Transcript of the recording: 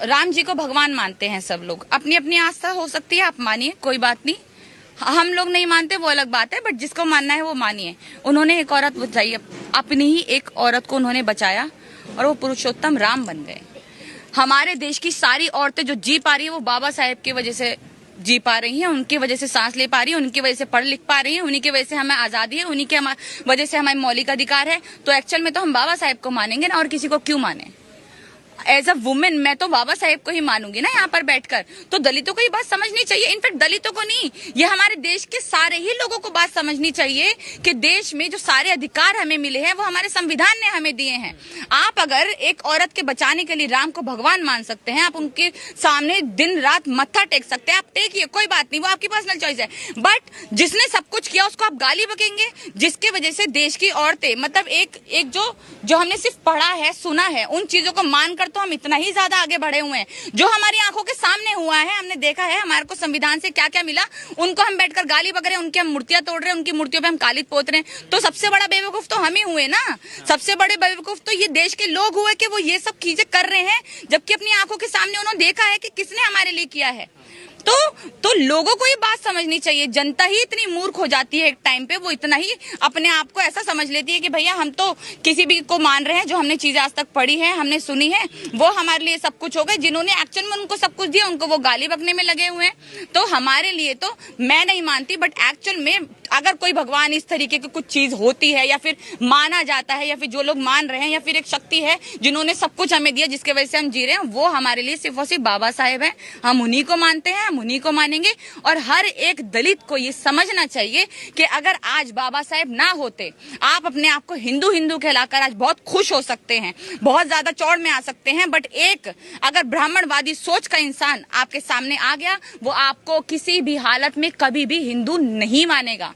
राम जी को भगवान मानते हैं सब लोग, अपनी अपनी आस्था हो सकती है, आप मानिए, कोई बात नहीं। हम लोग नहीं मानते वो अलग बात है, बट जिसको मानना है वो मानिए। उन्होंने एक औरत बचाई, अपनी ही एक औरत को उन्होंने बचाया और वो पुरुषोत्तम राम बन गए। हमारे देश की सारी औरतें जो जी पा रही है वो बाबा साहेब की वजह से जी पा रही हैं, उनकी वजह से सांस ले पा रही है, उनकी वजह से पढ़ लिख पा रही है, उन्हीं की वजह से हमें आजादी है, उन्हीं के वजह से हमारे मौलिक अधिकार है। तो एक्चुअल में तो हम बाबा साहेब को मानेंगे ना, और किसी को क्यों माने। एज अ वुमेन मैं तो बाबा साहेब को ही मानूंगी ना यहाँ पर बैठकर। तो दलितों को ये बात समझनी चाहिए, इनफैक्ट दलितों को नहीं, ये हमारे देश के सारे ही लोगों को बात समझनी चाहिए कि देश में जो सारे अधिकार हमें मिले हैं वो हमारे संविधान ने हमें दिए हैं। आप अगर एक औरत के बचाने के लिए राम को भगवान मान सकते हैं, आप उनके सामने दिन रात मत्था टेक सकते हैं, आप टेकिए, कोई बात नहीं, वो आपकी पर्सनल चॉइस है। बट जिसने सब कुछ किया उसको आप गाली बकेंगे, जिसके वजह से देश की औरतें, मतलब एक जो हमने सिर्फ पढ़ा है, सुना है, उन चीजों को मानकर तो हम इतना ही ज्यादा आगे बढ़े हुए हैं। जो हमारी आंखों के सामने हुआ है, हमने देखा है, हमारे को संविधान से क्या क्या मिला, उनको हम बैठकर गाली बक रहे हैं, उनकी हम मूर्तियां तोड़ रहे हैं, उनकी मूर्तियों पे हम कालिद पोत रहे हैं। तो सबसे बड़ा बेवकूफ तो हम ही हुए ना, सबसे बड़े बेवकूफ तो ये देश के लोग हुए कि वो ये सब चीजें कर रहे हैं, जबकि अपनी आंखों के सामने उन्होंने देखा है कि किसने हमारे लिए किया है। तो लोगों को ये बात समझनी चाहिए। जनता ही इतनी मूर्ख हो जाती है एक टाइम पे, वो इतना ही अपने आप को ऐसा समझ लेती है कि भैया हम तो किसी भी को मान रहे हैं, जो हमने चीजें आज तक पढ़ी है, हमने सुनी है, वो हमारे लिए सब कुछ हो गए। जिन्होंने एक्चुअल में उनको सब कुछ दिया, उनको वो गाली बकने में लगे हुए हैं। तो हमारे लिए तो मैं नहीं मानती, बट एक्चुअल में अगर कोई भगवान इस तरीके की कुछ चीज होती है, या फिर माना जाता है, या फिर जो लोग मान रहे हैं, या फिर एक शक्ति है जिन्होंने सब कुछ हमें दिया, जिसके वजह से हम जी रहे हैं, वो हमारे लिए सिर्फ और सिर्फ बाबा साहेब हैं। हम उन्हीं को मानते हैं, हम उन्हीं को मानेंगे। और हर एक दलित को ये समझना चाहिए कि अगर आज बाबा साहेब ना होते, आप अपने आप को हिंदू हिंदू कहलाकर आज बहुत खुश हो सकते हैं, बहुत ज्यादा चौड़ में आ सकते हैं, बट एक अगर ब्राह्मणवादी सोच का इंसान आपके सामने आ गया, वो आपको किसी भी हालत में कभी भी हिंदू नहीं मानेगा।